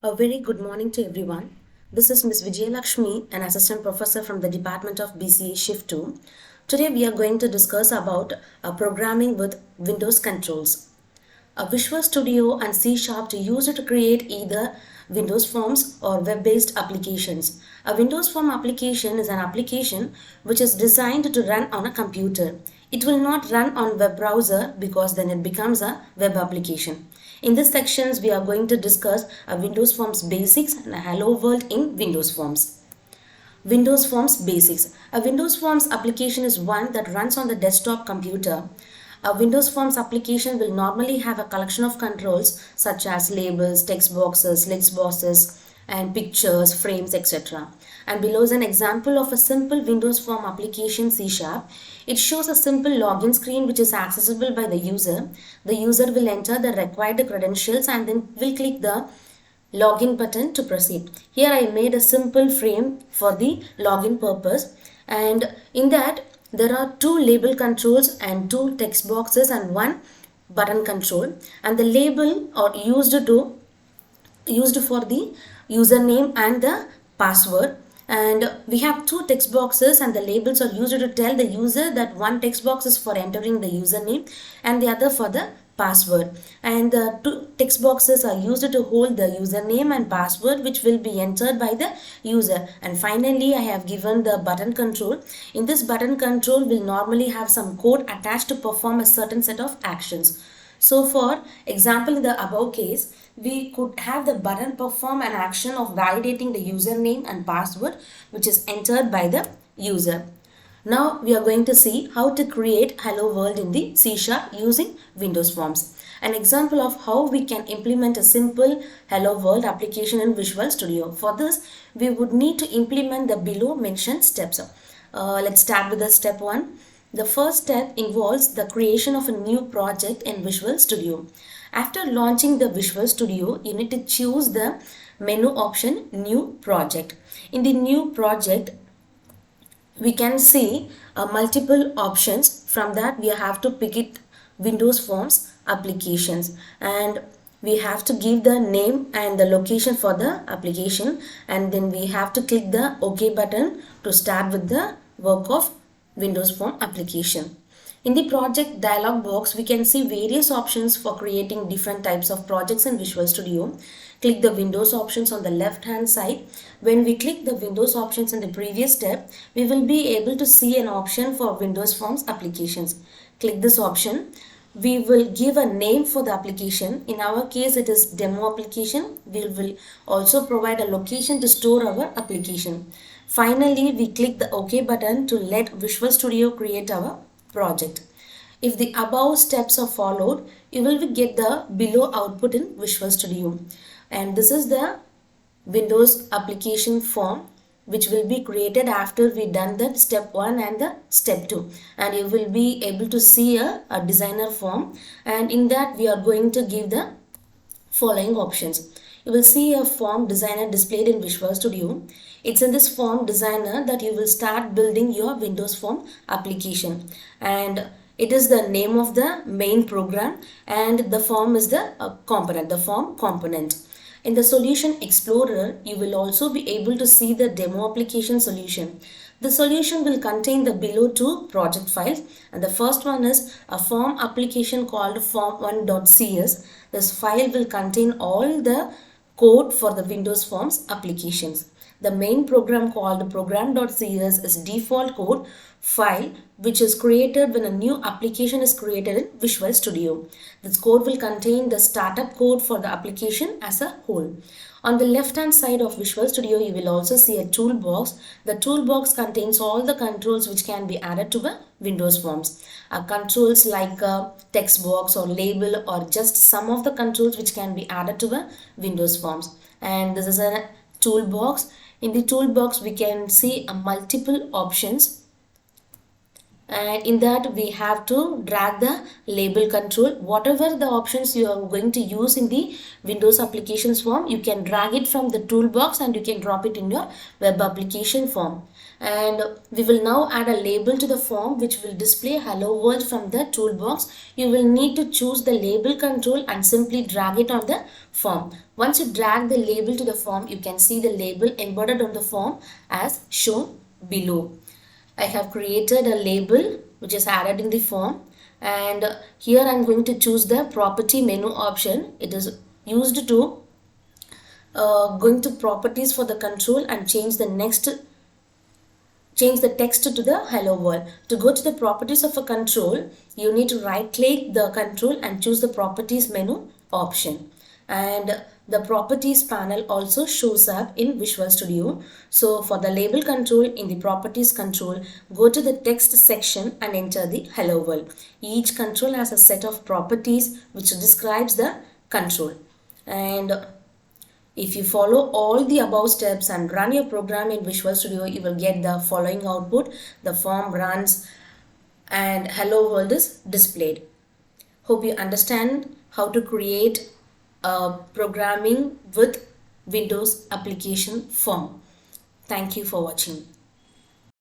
A very good morning to everyone. This is Ms. Vijayalakshmi, an assistant professor from the Department of BCA Shift 2. Today we are going to discuss about programming with Windows controls. A Visual Studio and C Sharp to use it to create either Windows Forms or web-based applications. A Windows Form application is an application which is designed to run on a computer. It will not run on web browser because then it becomes a web application. In this sections, we are going to discuss a Windows Forms basics and a Hello World in Windows Forms. Windows Forms basics. A Windows Forms application is one that runs on the desktop computer. A Windows Forms application will normally have a collection of controls such as labels, text boxes, list boxes, and pictures, frames, etc. And below is an example of a simple Windows Form application C Sharp. It shows a simple login screen which is accessible by the user. The user will enter the required credentials and then will click the login button to proceed. Here I made a simple frame for the login purpose, and in that there are two label controls and two text boxes and one button control, and the label are used for the username and the password, and we have two text boxes and the labels are used to tell the user that one text box is for entering the username and the other for the password, and the two text boxes are used to hold the username and password which will be entered by the user. And finally I have given the button control. In this button control will normally have some code attached to perform a certain set of actions. So for example, in the above case, we could have the button perform an action of validating the username and password which is entered by the user. Now we are going to see how to create Hello World in the C Sharp using Windows Forms. An example of how we can implement a simple Hello World application in Visual Studio. For this, we would need to implement the below mentioned steps. Let's start with the step 1. The first step involves the creation of a new project in Visual Studio. After launching the Visual Studio, you need to choose the menu option New Project. In the New Project, we can see multiple options. From that we have to pick it Windows Forms applications, and we have to give the name and the location for the application, and then we have to click the OK button to start with the work of Windows Form application. In the project dialog box, we can see various options for creating different types of projects in Visual Studio. Click the Windows options on the left hand side. When we click the Windows options in the previous step, we will be able to see an option for Windows Forms applications. Click this option. We will give a name for the application. In our case, it is demo application. We will also provide a location to store our application. Finally, we click the OK button to let Visual Studio create our project. If the above steps are followed, you will get the below output in Visual Studio. And this is the Windows application form which will be created after we done the step 1 and the step 2, and you will be able to see a designer form, and in that we are going to give the following options. You will see a form designer displayed in Visual Studio. It's in this form designer that you will start building your Windows Form application, and it is the name of the main program, and the form is the component, the form component. In the Solution Explorer, you will also be able to see the demo application solution. The solution will contain the below two project files, and the first one is a form application called form1.cs. This file will contain all the code for the Windows Forms applications. The main program called program.cs is default code file which is created when a new application is created in Visual Studio. This code will contain the startup code for the application as a whole. On the left hand side of Visual Studio, you will also see a toolbox. The toolbox contains all the controls which can be added to the Windows Forms. Controls like a text box or label, or just some of the controls which can be added to the Windows Forms. And this is a toolbox. In the toolbox, we can see multiple options, and in that we have to drag the label control. Whatever the options you are going to use in the Windows applications form, you can drag it from the toolbox and you can drop it in your web application form. And we will now add a label to the form which will display hello world from the toolbox. You will need to choose the label control and simply drag it on the form. Once you drag the label to the form, you can see the label embedded on the form as shown below. I have created a label which is added in the form, and here I am going to choose the property menu option. It is used to going to properties for the control and change the text to the hello world. To go to the properties of a control, you need to right click the control and choose the properties menu option. And the properties panel also shows up in Visual Studio. So for the label control, in the properties control, go to the text section and enter the hello world. Each control has a set of properties which describes the control. And if you follow all the above steps and run your program in Visual Studio, you will get the following output. The form runs and hello world is displayed. Hope you understand how to create a programming with Windows application form. Thank you for watching.